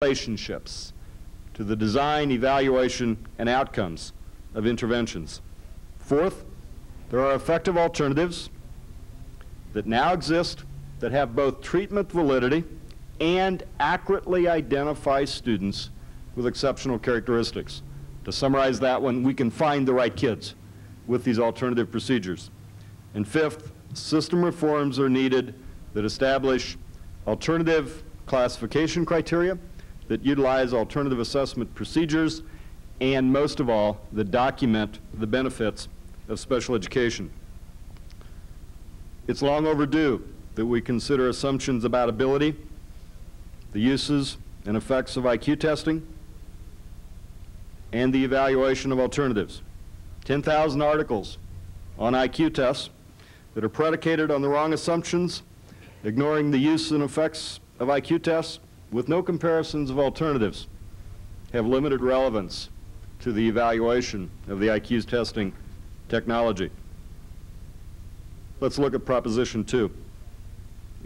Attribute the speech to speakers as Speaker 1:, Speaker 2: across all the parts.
Speaker 1: relationships to the design, evaluation, and outcomes of interventions. Fourth, there are effective alternatives that now exist that have both treatment validity and accurately identify students with exceptional characteristics. To summarize that one, we can find the right kids with these alternative procedures. And fifth, system reforms are needed that establish alternative classification criteria, that utilize alternative assessment procedures, and most of all, that document the benefits of special education. It's long overdue that we consider assumptions about ability, the uses and effects of IQ testing, and the evaluation of alternatives. 10,000 articles on IQ tests that are predicated on the wrong assumptions, ignoring the use and effects of IQ tests, with no comparisons of alternatives, have limited relevance to the evaluation of the IQ testing technology. Let's look at Proposition 2.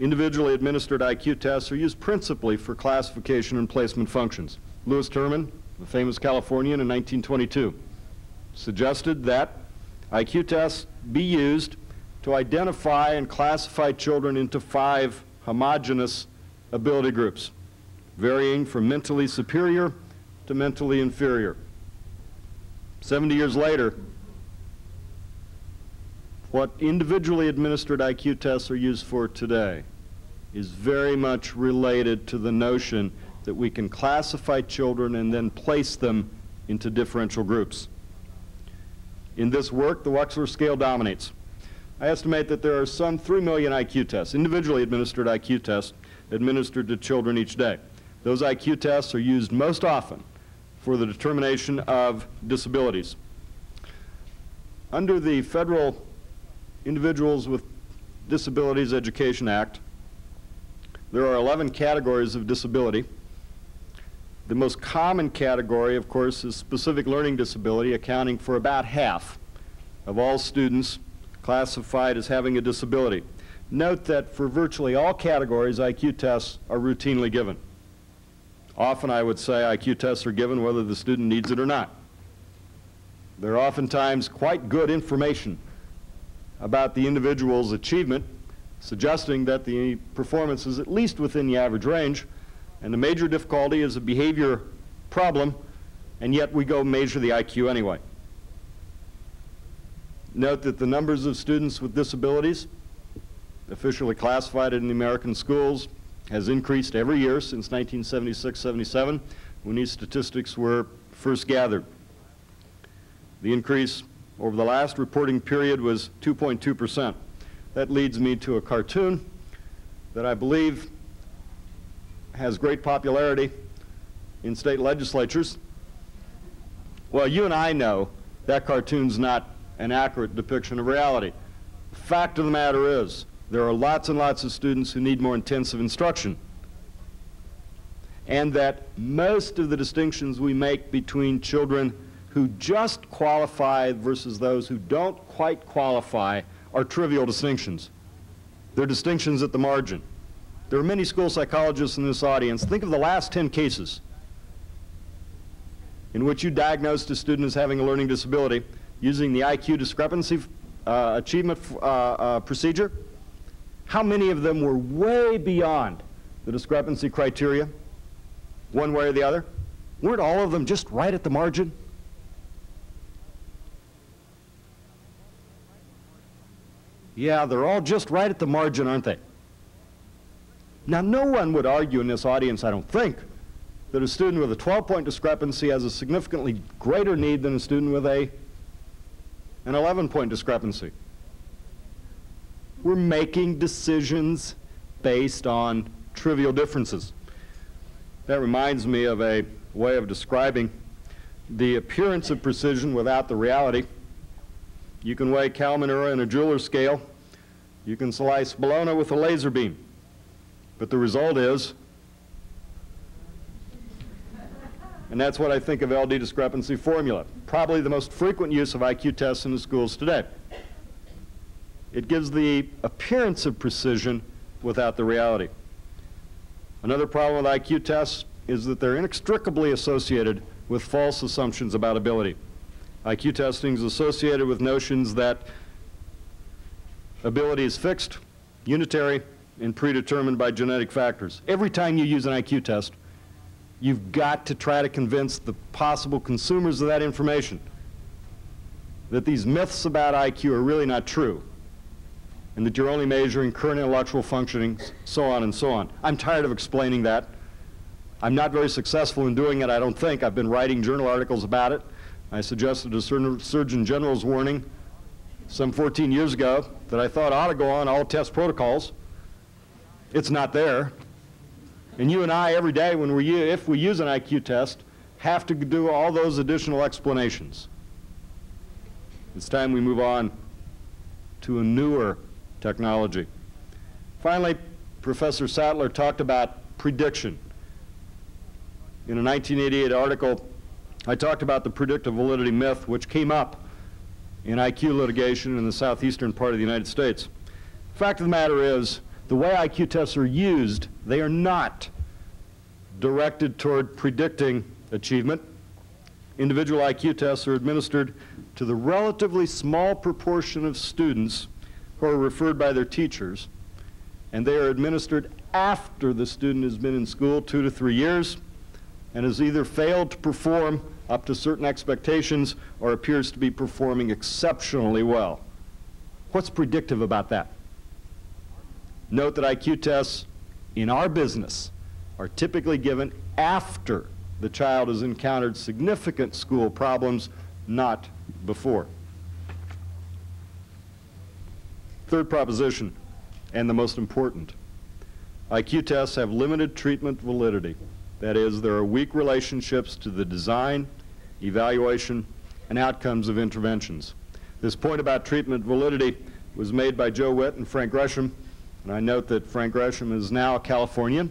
Speaker 1: Individually administered IQ tests are used principally for classification and placement functions. Louis Terman, the famous Californian in 1922, suggested that IQ tests be used to identify and classify children into 5 homogeneous ability groups, varying from mentally superior to mentally inferior. 70 years later, what individually administered IQ tests are used for today is very much related to the notion that we can classify children and then place them into differential groups. In this work, the Wechsler scale dominates. I estimate that there are some 3 million IQ tests, individually administered IQ tests, administered to children each day. Those IQ tests are used most often for the determination of disabilities. Under the Federal Individuals with Disabilities Education Act, there are 11 categories of disability. The most common category, of course, is specific learning disability, accounting for about half of all students classified as having a disability. Note that for virtually all categories, IQ tests are routinely given. Often I would say IQ tests are given whether the student needs it or not. They're oftentimes quite good information about the individual's achievement, suggesting that the performance is at least within the average range, and the major difficulty is a behavior problem, and yet we go measure the IQ anyway. Note that the numbers of students with disabilities officially classified in the American schools has increased every year since 1976-77, when these statistics were first gathered. The increase over the last reporting period was 2.2%. That leads me to a cartoon that I believe has great popularity in state legislatures. Well, you and I know that cartoon's not an accurate depiction of reality. The fact of the matter is, there are lots and lots of students who need more intensive instruction, and that most of the distinctions we make between children who just qualify versus those who don't quite qualify are trivial distinctions. They're distinctions at the margin. There are many school psychologists in this audience. Think of the last 10 cases in which you diagnosed a student as having a learning disability using the IQ discrepancy achievement procedure. How many of them were way beyond the discrepancy criteria, one way or the other? Weren't all of them just right at the margin? Yeah, they're all just right at the margin, aren't they? Now, no one would argue in this audience, I don't think, that a student with a 12-point discrepancy has a significantly greater need than a student with an 11-point discrepancy. We're making decisions based on trivial differences. That reminds me of a way of describing the appearance of precision without the reality. You can weigh cow manure in a jeweler's scale. You can slice bologna with a laser beam. But the result is, and that's what I think of LD discrepancy formula, probably the most frequent use of IQ tests in the schools today. It gives the appearance of precision without the reality. Another problem with IQ tests is that they're inextricably associated with false assumptions about ability. IQ testing is associated with notions that ability is fixed, unitary, and predetermined by genetic factors. Every time you use an IQ test, you've got to try to convince the possible consumers of that information that these myths about IQ are really not true, and that you're only measuring current intellectual functioning, so on and so on. I'm tired of explaining that. I'm not very successful in doing it, I don't think. I've been writing journal articles about it. I suggested a Surgeon General's warning some 14 years ago that I thought ought to go on all test protocols. It's not there. And you and I, every day, if we use an IQ test, have to do all those additional explanations. It's time we move on to a newer technology. Finally, Professor Sattler talked about prediction. In a 1988 article, I talked about the predictive validity myth, which came up in IQ litigation in the southeastern part of the United States. The fact of the matter is, the way IQ tests are used, they are not directed toward predicting achievement. Individual IQ tests are administered to the relatively small proportion of students who are referred by their teachers, and they are administered after the student has been in school 2 to 3 years and has either failed to perform up to certain expectations or appears to be performing exceptionally well. What's predictive about that? Note that IQ tests in our business are typically given after the child has encountered significant school problems, not before. Third proposition, and the most important, IQ tests have limited treatment validity. That is, there are weak relationships to the design, evaluation, and outcomes of interventions. This point about treatment validity was made by Joe Witt and Frank Gresham, and I note that Frank Gresham is now a Californian.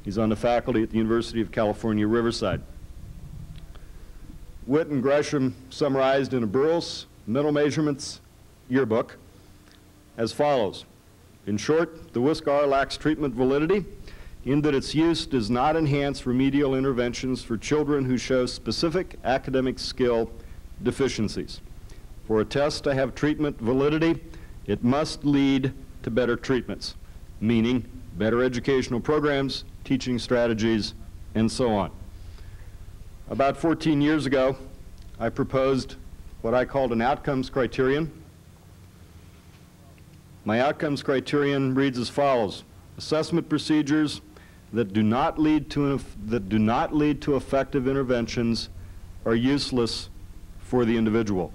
Speaker 1: He's on the faculty at the University of California, Riverside. Witt and Gresham summarized in a Burroughs Mental Measurements yearbook as follows. In short, the WISC-R lacks treatment validity in that its use does not enhance remedial interventions for children who show specific academic skill deficiencies. For a test to have treatment validity, it must lead to better treatments, meaning better educational programs, teaching strategies, and so on. About 14 years ago, I proposed what I called an outcomes criterion. My outcomes criterion reads as follows: assessment procedures that do not lead to effective interventions are useless for the individual.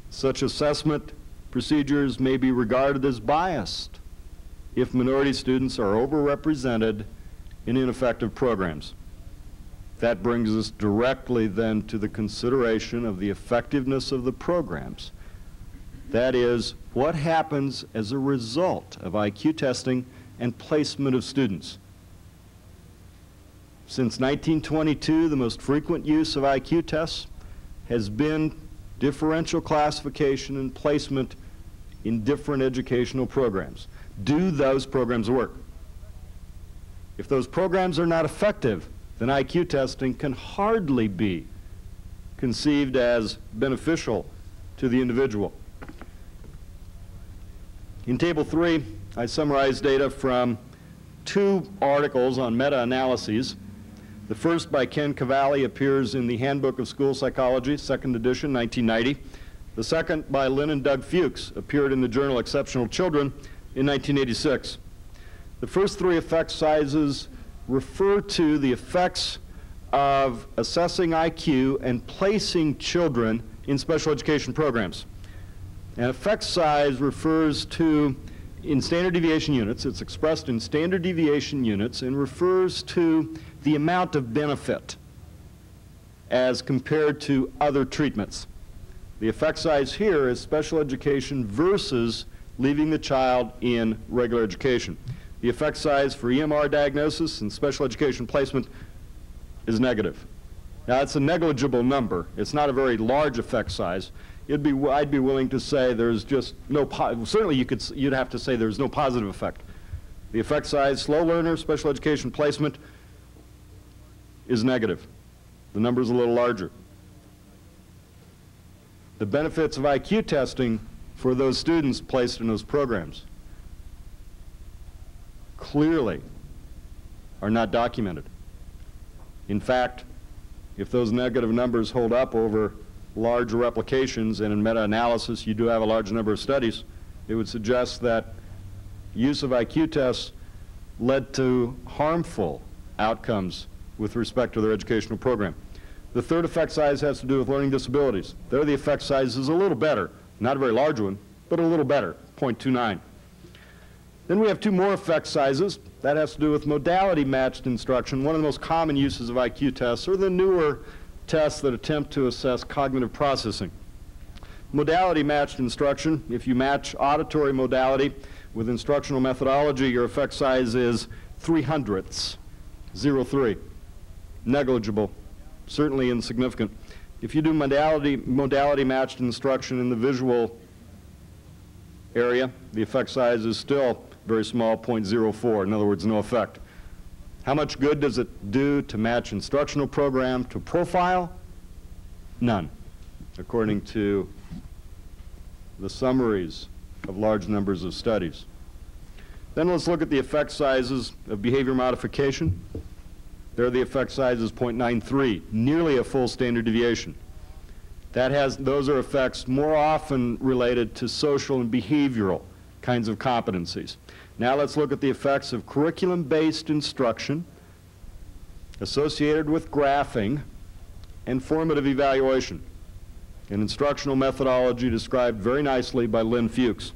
Speaker 1: Such assessment procedures may be regarded as biased if minority students are overrepresented in ineffective programs. That brings us directly then to the consideration of the effectiveness of the programs. That is, what happens as a result of IQ testing and placement of students. Since 1922, the most frequent use of IQ tests has been differential classification and placement in different educational programs. Do those programs work? If those programs are not effective, then IQ testing can hardly be conceived as beneficial to the individual. In Table 3, I summarized data from 2 articles on meta-analyses. The first, by Ken Cavalli, appears in the Handbook of School Psychology, 2nd edition, 1990. The second, by Lynn and Doug Fuchs, appeared in the journal Exceptional Children in 1986. The first 3 effect sizes refer to the effects of assessing IQ and placing children in special education programs. An effect size refers to, in standard deviation units, it's expressed in standard deviation units and refers to the amount of benefit as compared to other treatments. The effect size here is special education versus leaving the child in regular education. The effect size for EMR diagnosis and special education placement is negative. Now, it's a negligible number. It's not a very large effect size. I'd be willing to say there's just no, certainly you'd have to say there's no positive effect. The effect size, slow learner, special education placement, is negative. The number is a little larger. The benefits of IQ testing for those students placed in those programs clearly are not documented. In fact, if those negative numbers hold up over large replications, and in meta-analysis you do have a large number of studies, it would suggest that use of IQ tests led to harmful outcomes with respect to their educational program. The third effect size has to do with learning disabilities. There the effect size is a little better, not a very large one, but a little better, 0.29. Then we have two more effect sizes. That has to do with modality-matched instruction. One of the most common uses of IQ tests are the newer tests that attempt to assess cognitive processing. Modality-matched instruction, if you match auditory modality with instructional methodology, your effect size is 0.03, 0.3. Negligible, certainly insignificant. If you do modality-matched instruction in the visual area, the effect size is still very small, 0.04. In other words, no effect. How much good does it do to match instructional program to profile? None, according to the summaries of large numbers of studies. Then let's look at the effect sizes of behavior modification. There the effect size is 0.93, nearly a full standard deviation. Those are effects more often related to social and behavioral kinds of competencies. Now let's look at the effects of curriculum-based instruction associated with graphing and formative evaluation, an instructional methodology described very nicely by Lynn Fuchs.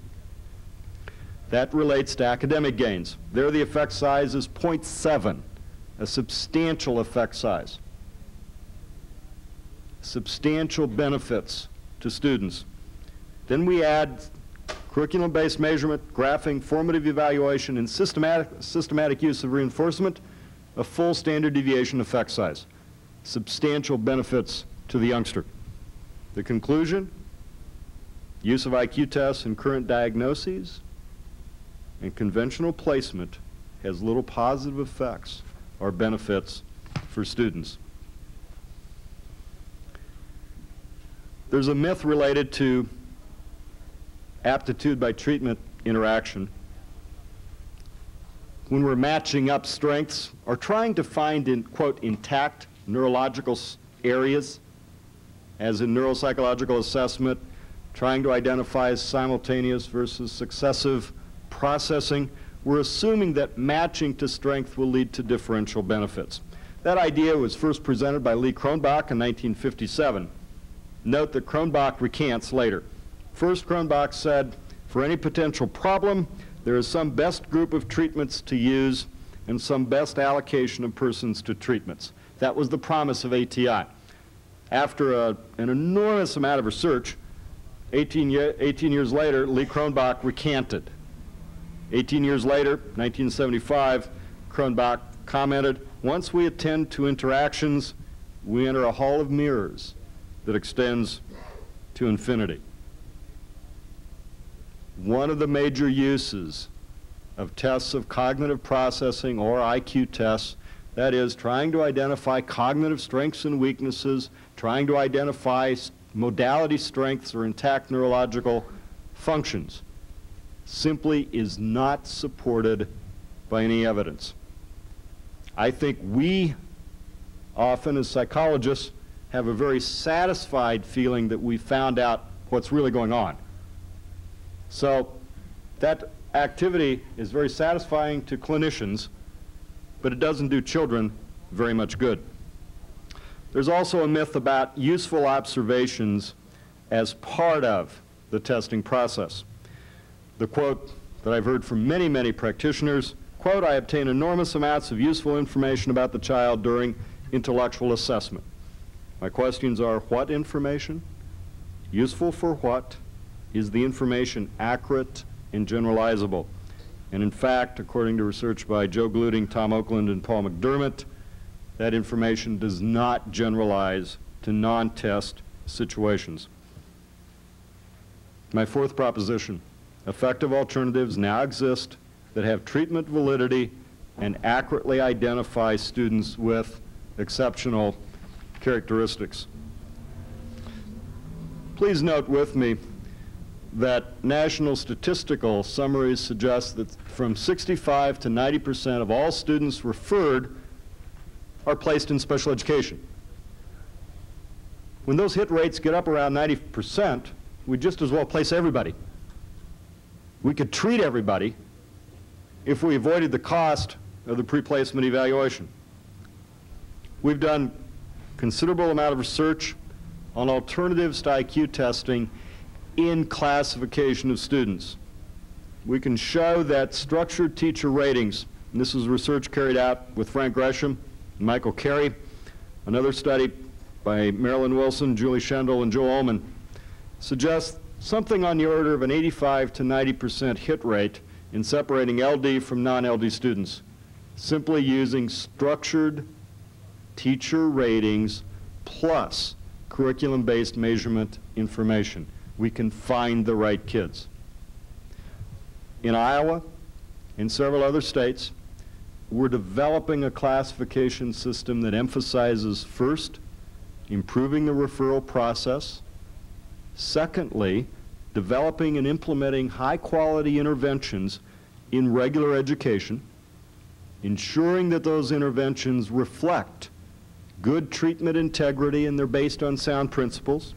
Speaker 1: That relates to academic gains. There the effect size is 0.7, a substantial effect size. Substantial benefits to students. Then we add curriculum-based measurement, graphing, formative evaluation, and systematic use of reinforcement, a full standard deviation effect size. Substantial benefits to the youngster. The conclusion, use of IQ tests in current diagnoses and conventional placement has little positive effects or benefits for students. There's a myth related to aptitude by treatment interaction. When we're matching up strengths or trying to find, quote, intact neurological areas, as in neuropsychological assessment, trying to identify simultaneous versus successive processing, we're assuming that matching to strength will lead to differential benefits. That idea was first presented by Lee Cronbach in 1957. Note that Cronbach recants later. First, Cronbach said, for any potential problem, there is some best group of treatments to use and some best allocation of persons to treatments. That was the promise of ATI. After an enormous amount of research, 18 years later, Lee Cronbach recanted. 18 years later, 1975, Cronbach commented, once we attend to interactions, we enter a hall of mirrors that extends to infinity. One of the major uses of tests of cognitive processing or IQ tests, that is, trying to identify cognitive strengths and weaknesses, trying to identify modality strengths or intact neurological functions, simply is not supported by any evidence. I think we often, as psychologists, have a very satisfied feeling that we found out what's really going on. So that activity is very satisfying to clinicians, but it doesn't do children very much good. There's also a myth about useful observations as part of the testing process. The quote that I've heard from many, many practitioners, quote, I obtain enormous amounts of useful information about the child during intellectual assessment. My questions are, what information? Useful for what? Is the information accurate and generalizable? And in fact, according to research by Joe Gluting, Tom Oakland, and Paul McDermott, that information does not generalize to non-test situations. My fourth proposition, effective alternatives now exist that have treatment validity and accurately identify students with exceptional characteristics. Please note with me that national statistical summaries suggest that from 65 to 90% of all students referred are placed in special education. When those hit rates get up around 90%, we just as well place everybody. We could treat everybody if we avoided the cost of the pre-placement evaluation. We've done considerable amount of research on alternatives to IQ testing in classification of students. We can show that structured teacher ratings, and this is research carried out with Frank Gresham and Michael Carey, another study by Marilyn Wilson, Julie Schendel, and Joe Ullman, suggests something on the order of an 85 to 90% hit rate in separating LD from non-LD students, simply using structured teacher ratings plus curriculum-based measurement information. We can find the right kids. In Iowa and several other states, we're developing a classification system that emphasizes, first, improving the referral process, secondly, developing and implementing high-quality interventions in regular education, ensuring that those interventions reflect good treatment integrity and they're based on sound principles,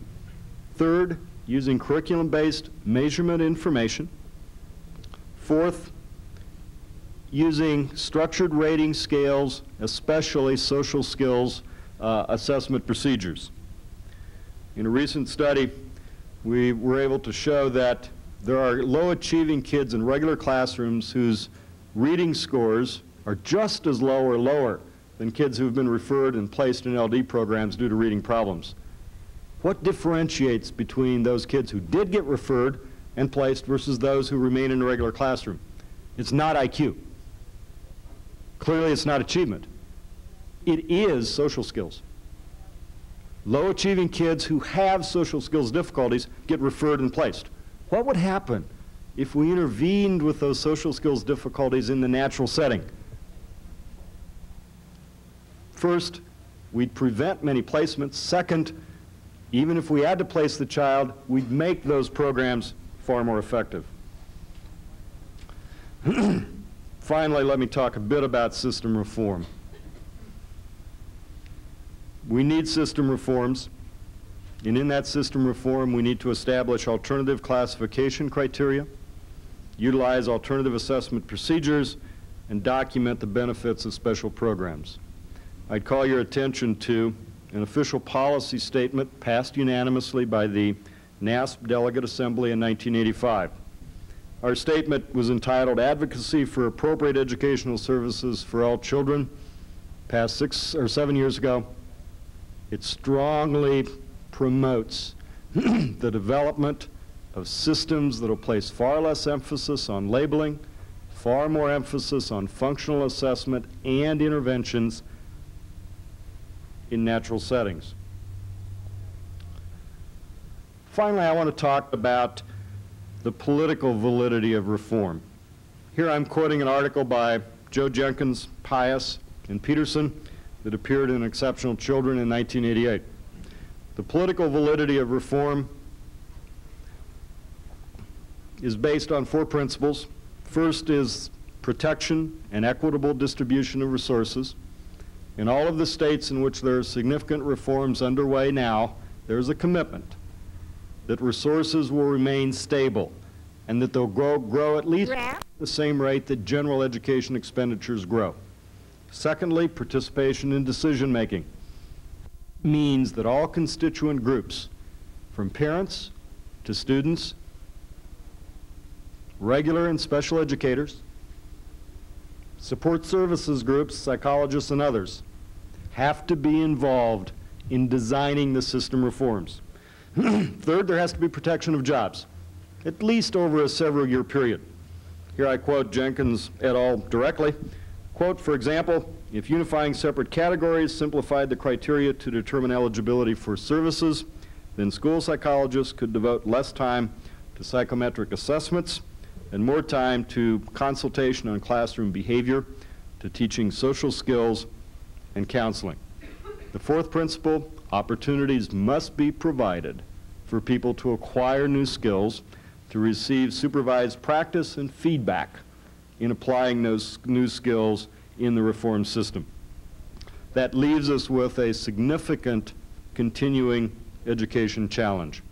Speaker 1: third, using curriculum-based measurement information, fourth, using structured rating scales, especially social skills assessment procedures. In a recent study, we were able to show that there are low-achieving kids in regular classrooms whose reading scores are just as low or lower than kids who have been referred and placed in LD programs due to reading problems. What differentiates between those kids who did get referred and placed versus those who remain in a regular classroom? It's not IQ. Clearly, it's not achievement. It is social skills. Low-achieving kids who have social skills difficulties get referred and placed. What would happen if we intervened with those social skills difficulties in the natural setting? First, we'd prevent many placements. Second, even if we had to place the child, we'd make those programs far more effective. Finally, let me talk a bit about system reform. We need system reforms, and in that system reform, we need to establish alternative classification criteria, utilize alternative assessment procedures, and document the benefits of special programs. I'd call your attention to an official policy statement passed unanimously by the NASP Delegate Assembly in 1985. Our statement was entitled Advocacy for Appropriate Educational Services for All Children, passed 6 or 7 years ago. It strongly promotes the development of systems that will place far less emphasis on labeling, far more emphasis on functional assessment and interventions in natural settings. Finally, I want to talk about the political validity of reform. Here I'm quoting an article by Joe Jenkins, Pius, and Peterson that appeared in Exceptional Children in 1988. The political validity of reform is based on 4 principles. First is protection and equitable distribution of resources. In all of the states in which there are significant reforms underway now, there's a commitment that resources will remain stable and that they'll grow at least at the same rate that general education expenditures grow. Secondly, participation in decision-making means that all constituent groups, from parents to students, regular and special educators, support services groups, psychologists, and others, have to be involved in designing the system reforms. Third, there has to be protection of jobs, at least over a several-year period. Here I quote Jenkins et al. Directly. Quote, for example, if unifying separate categories simplified the criteria to determine eligibility for services, then school psychologists could devote less time to psychometric assessments and more time to consultation on classroom behavior, to teaching social skills and counseling. The fourth principle, opportunities must be provided for people to acquire new skills, to receive supervised practice and feedback in applying those new skills in the reform system. That leaves us with a significant continuing education challenge.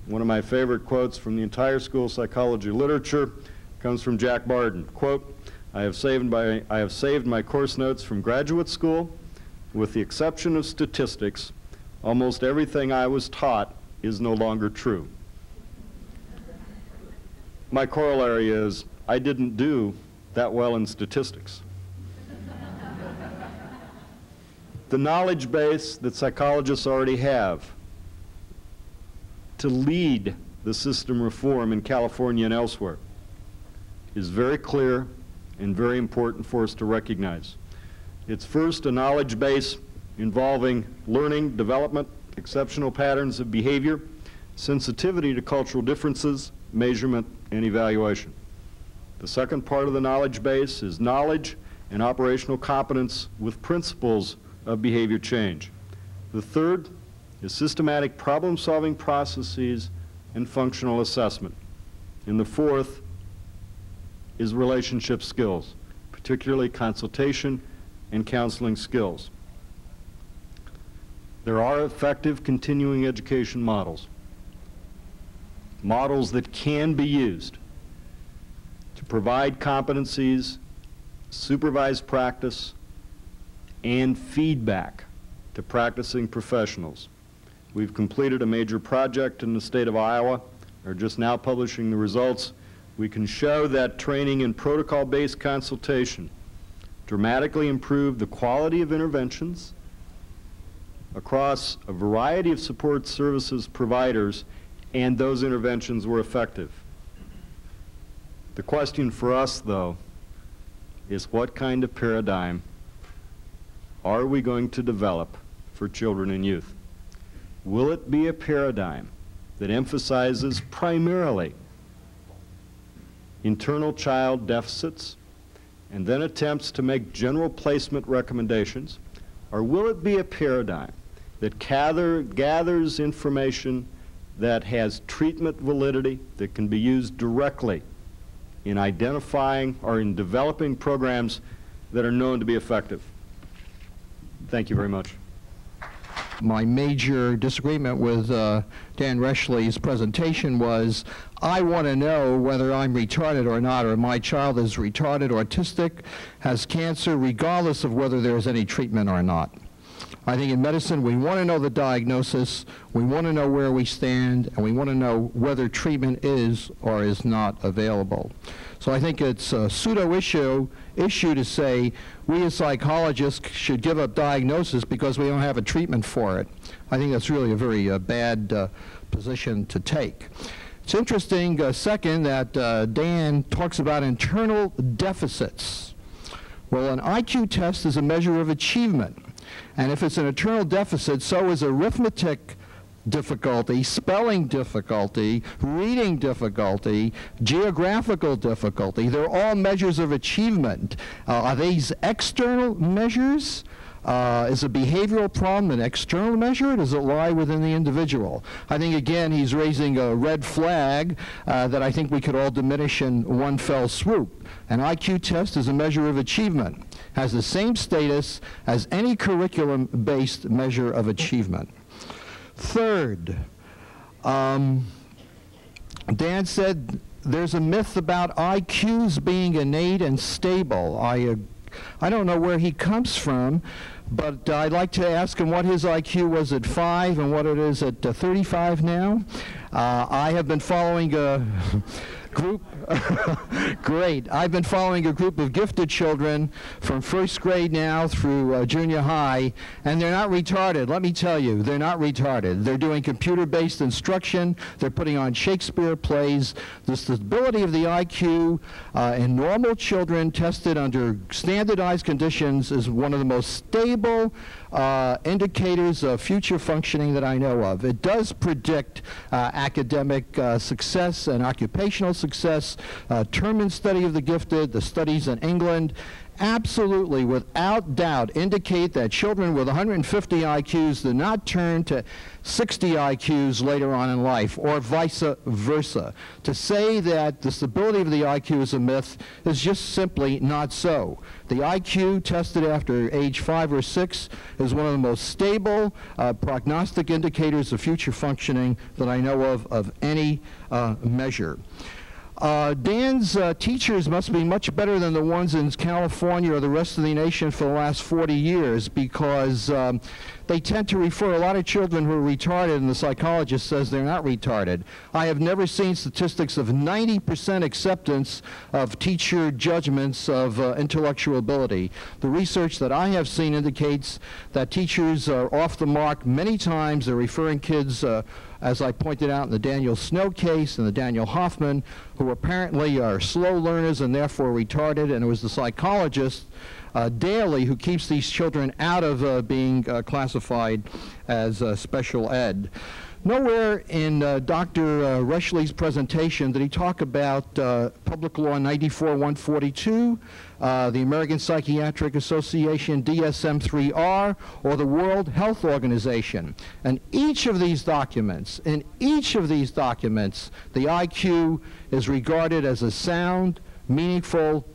Speaker 1: One of my favorite quotes from the entire school psychology literature comes from Jack Barden. Quote, I have saved my course notes from graduate school. With the exception of statistics, almost everything I was taught is no longer true. My corollary is, I didn't do that well in statistics. The knowledge base that psychologists already have to lead the system reform in California and elsewhere is very clear and very important for us to recognize. It's first a knowledge base involving learning, development, exceptional patterns of behavior, sensitivity to cultural differences, measurement, and evaluation. The second part of the knowledge base is knowledge and operational competence with principles of behavior change. The third is systematic problem-solving processes and functional assessment. And the fourth is relationship skills, particularly consultation and counseling skills. There are effective continuing education models that can be used to provide competencies, supervised practice, and feedback to practicing professionals. We've completed a major project in the state of Iowa, are just now publishing the results. We can show that training in protocol-based consultation dramatically improved the quality of interventions across a variety of support services providers, and those interventions were effective. The question for us, though, is what kind of paradigm are we going to develop for children and youth? Will it be a paradigm that emphasizes primarily internal child deficits and then attempts to make general placement recommendations? Or will it be a paradigm that gathers information that has treatment validity, that can be used directly in identifying or in developing programs that are known to be effective? Thank you very much.
Speaker 2: My major disagreement with Dan Reshly's presentation was, I want to know whether I'm retarded or not, or my child is retarded, autistic, has cancer, regardless of whether there's any treatment or not. I think in medicine we want to know the diagnosis, we want to know where we stand, and we want to know whether treatment is or is not available. So I think it's a pseudo-issue to say we as psychologists should give up diagnosis because we don't have a treatment for it. I think that's really a very bad position to take. It's interesting, second, that Dan talks about internal deficits. Well, an IQ test is a measure of achievement. And if it's an internal deficit, so is arithmetic difficulty, spelling difficulty, reading difficulty, geographical difficulty. They're all measures of achievement. Are these external measures? Is a behavioral problem an external measure, or does it lie within the individual? I think, again, he's raising a red flag that I think we could all diminish in one fell swoop. An IQ test is a measure of achievement, has the same status as any curriculum-based measure of achievement. Third, Dan said there's a myth about IQs being innate and stable. I don't know where he comes from, but I'd like to ask him what his IQ was at 5 and what it is at 35 now. I have been following a group, great. I've been following a group of gifted children from first grade now through junior high, and they're not retarded. Let me tell you, they're not retarded. They're doing computer-based instruction. They're putting on Shakespeare plays. The stability of the IQ in normal children tested under standardized conditions is one of the most stable indicators of future functioning that I know of. It does predict academic success and occupational success. Terman study of the gifted, the studies in England, absolutely, without doubt, indicate that children with 150 IQs do not turn to 60 IQs later on in life, or vice versa. To say that the stability of the IQ is a myth is just simply not so. The IQ tested after age 5 or 6 is one of the most stable prognostic indicators of future functioning that I know of any measure. Dan's teachers must be much better than the ones in California or the rest of the nation for the last 40 years, because they tend to refer a lot of children who are retarded, and the psychologist says they're not retarded. I have never seen statistics of 90% acceptance of teacher judgments of intellectual ability. The research that I have seen indicates that teachers are off the mark many times. They're referring kids, as I pointed out in the Daniel Snow case and the Daniel Hoffman, who apparently are slow learners and therefore retarded, and it was the psychologist Daly who keeps these children out of being classified as special ed. Nowhere in Dr. Reshly's presentation did he talk about Public Law 94-142, the American Psychiatric Association DSM-3R, or the World Health Organization. And each of these documents, the IQ is regarded as a sound, meaningful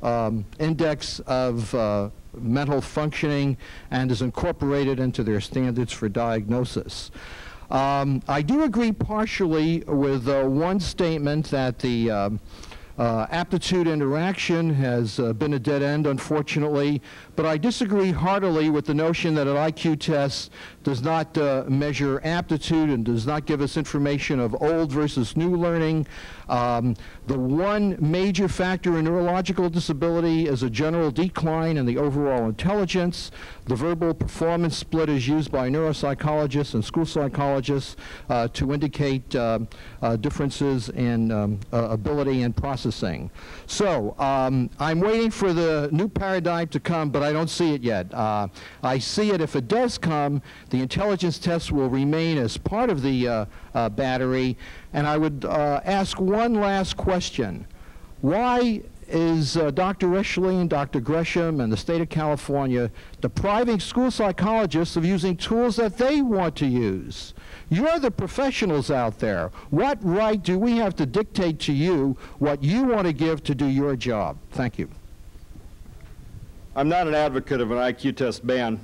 Speaker 2: index of mental functioning and is incorporated into their standards for diagnosis. I do agree partially with one statement that the aptitude interaction has been a dead end, unfortunately, but I disagree heartily with the notion that an IQ test does not measure aptitude and does not give us information of old versus new learning. The one major factor in neurological disability is a general decline in the overall intelligence. The verbal performance split is used by neuropsychologists and school psychologists to indicate differences in ability and processing. So I'm waiting for the new paradigm to come, but I don't see it yet. I see it if it does come. The intelligence test will remain as part of the battery. And I would ask one last question. Why is Dr. Reshly and Dr. Gresham and the state of California depriving school psychologists of using tools that they want to use? You're the professionals out there. What right do we have to dictate to you what you want to give to do your job? Thank you.
Speaker 1: I'm not an advocate of an IQ test ban.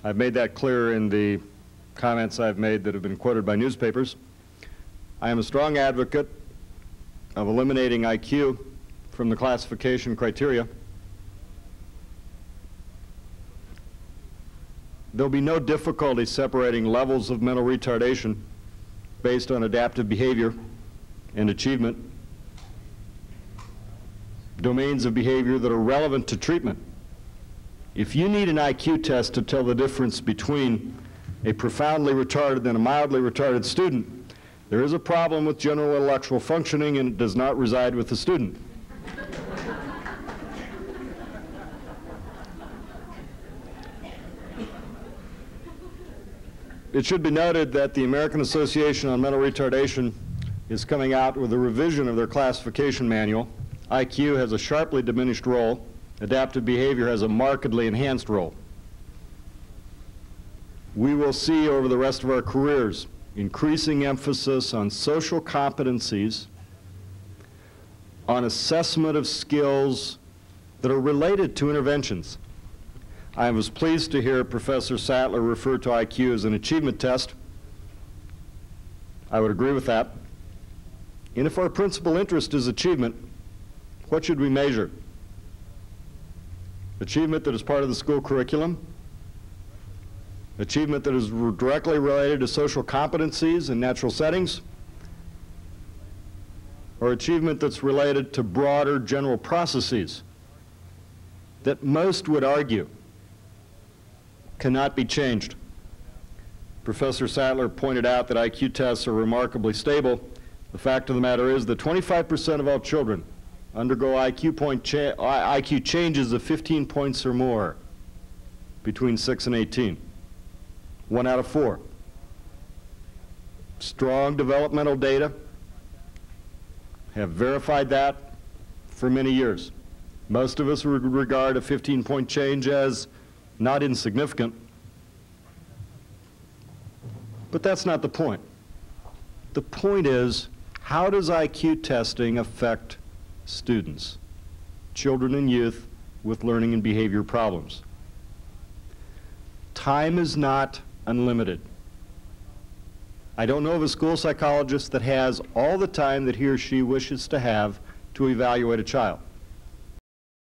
Speaker 1: I've made that clear in the comments I've made that have been quoted by newspapers. I am a strong advocate of eliminating IQ from the classification criteria. There'll be no difficulty separating levels of mental retardation based on adaptive behavior and achievement, domains of behavior that are relevant to treatment. If you need an IQ test to tell the difference between a profoundly retarded and a mildly retarded student, there is a problem with general intellectual functioning, and it does not reside with the student. It should be noted that the American Association on Mental Retardation is coming out with a revision of their classification manual. IQ has a sharply diminished role. Adaptive behavior has a markedly enhanced role. We will see over the rest of our careers increasing emphasis on social competencies, on assessment of skills that are related to interventions. I was pleased to hear Professor Sattler refer to IQ as an achievement test. I would agree with that. And if our principal interest is achievement, what should we measure? Achievement that is part of the school curriculum? Achievement that is directly related to social competencies in natural settings? Or achievement that's related to broader general processes that most would argue cannot be changed? Professor Sattler pointed out that IQ tests are remarkably stable. The fact of the matter is that 25% of all children undergo IQ changes of 15 points or more between 6 and 18. 1 out of 4. Strong developmental data have verified that for many years. Most of us would regard a 15-point change as not insignificant. But that's not the point. The point is, how does IQ testing affect students, children and youth with learning and behavior problems? Time is not unlimited. I don't know of a school psychologist that has all the time that he or she wishes to have to evaluate a child.